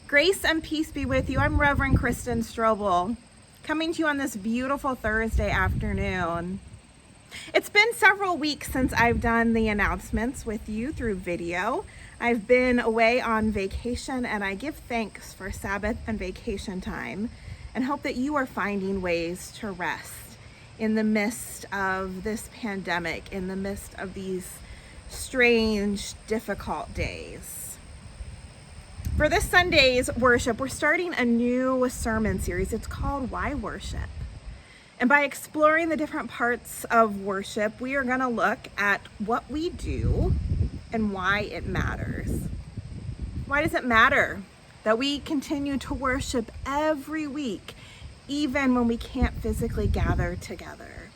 Grace and peace be with you. I'm Reverend Kristen Strobel, coming to you on this beautiful Thursday afternoon. It's been several weeks since I've done the announcements with you through video. I've been away on vacation, and I give thanks for Sabbath and vacation time and hope that you are finding ways to rest in the midst of this pandemic, in the midst of these strange, difficult days. For this Sunday's worship, we're starting a new sermon series. It's called Why Worship? And by exploring the different parts of worship, we are going to look at what we do and why it matters. Why does it matter that we continue to worship every week, even when we can't physically gather together?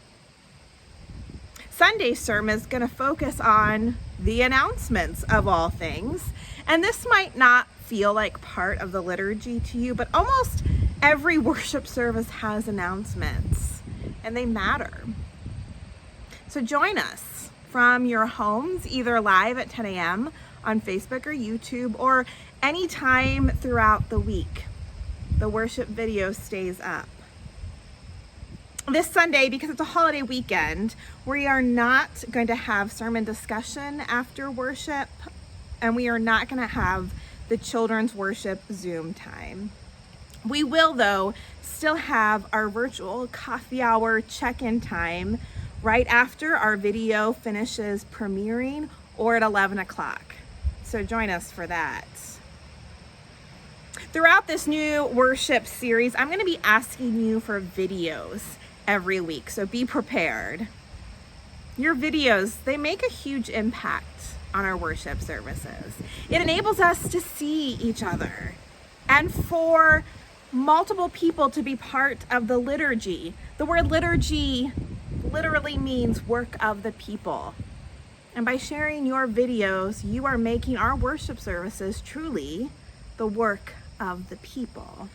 Sunday's sermon is going to focus on the announcements of all things. And this might not feel like part of the liturgy to you, but almost every worship service has announcements, and they matter. So join us from your homes, either live at 10 a.m. on Facebook or YouTube, or anytime throughout the week. The worship video stays up. This Sunday, because it's a holiday weekend, we are not going to have sermon discussion after worship, and we are not going to have the children's worship Zoom time. We will, though, still have our virtual coffee hour check-in time right after our video finishes premiering, or at 11 o'clock. So join us for that. Throughout this new worship series, I'm going to be asking you for videos every week, so be prepared. Your videos, they make a huge impact on our worship services. It enables us to see each other and for multiple people to be part of the liturgy. The word liturgy literally means work of the people. And by sharing your videos, you are making our worship services truly the work of the people.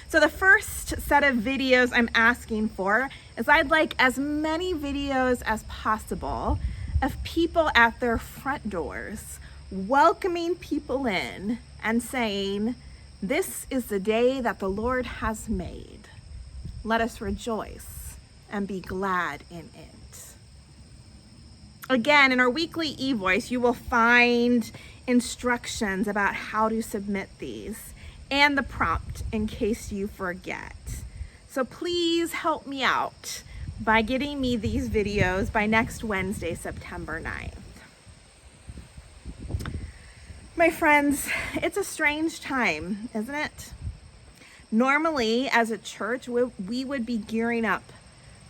So the first set of videos I'm asking for is I'd like as many videos as possible of people at their front doors, welcoming people in and saying, "This is the day that the Lord has made. Let us rejoice and be glad in it." Again, in our weekly e-voice, you will find instructions about how to submit these and the prompt in case you forget. So please help me out by getting me these videos by next Wednesday, September 9th. My friends, it's a strange time, isn't it? Normally, as a church, we would be gearing up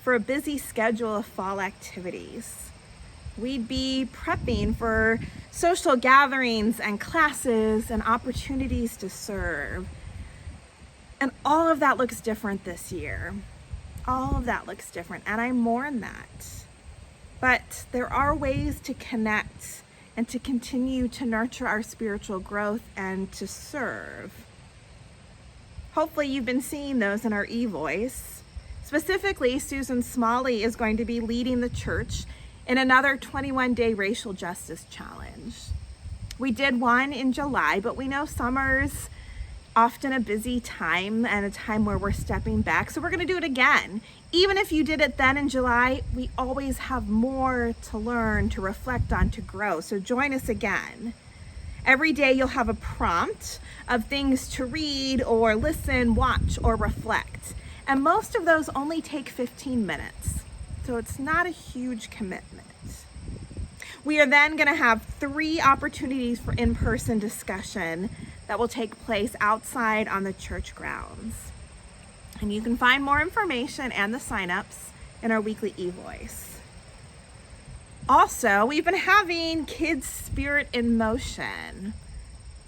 for a busy schedule of fall activities. We'd be prepping for social gatherings and classes and opportunities to serve. And all of that looks different this year. All of that looks different, and I mourn that. But there are ways to connect and to continue to nurture our spiritual growth and to serve. Hopefully you've been seeing those in our e-voice. Specifically, Susan Smalley is going to be leading the church in another 21-day racial justice challenge. We did one in July, but we know summer's often a busy time and a time where we're stepping back. So we're going to do it again. Even if you did it then in July, we always have more to learn, to reflect on, to grow. So join us again. Every day you'll have a prompt of things to read or listen, watch, or reflect. And most of those only take 15 minutes. So it's not a huge commitment. We are then going to have 3 opportunities for in-person discussion that will take place outside on the church grounds. And you can find more information and the signups in our weekly e-voice. Also, we've been having Kids Spirit in Motion,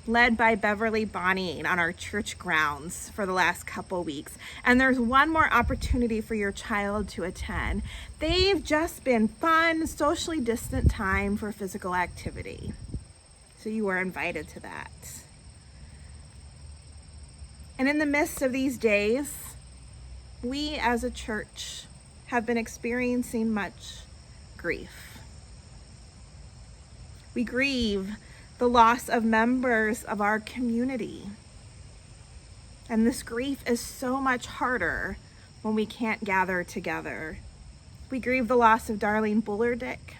led by Beverly Bonning on our church grounds for the last couple weeks. And there's one more opportunity for your child to attend. They've just been fun, socially distant time for physical activity. So you are invited to that. And in the midst of these days, we as a church have been experiencing much grief. We grieve the loss of members of our community. And this grief is so much harder when we can't gather together. We grieve the loss of Darlene Bullerdick,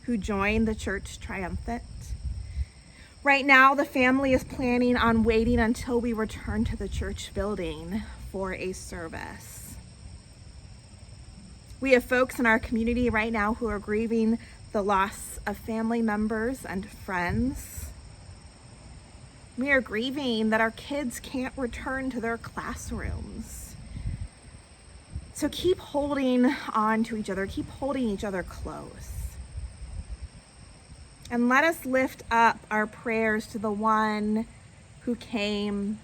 who joined the church triumphant. Right now, the family is planning on waiting until we return to the church building for a service. We have folks in our community right now who are grieving the loss of family members and friends. We are grieving that our kids can't return to their classrooms. So keep holding on to each other, keep holding each other close. And let us lift up our prayers to the one who came,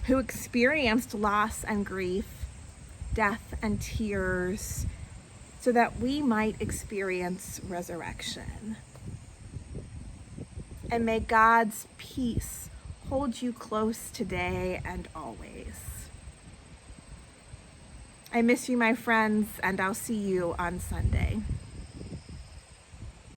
who experienced loss and grief, death and tears, so that we might experience resurrection. And may God's peace hold you close today and always. I miss you, my friends, and I'll see you on Sunday.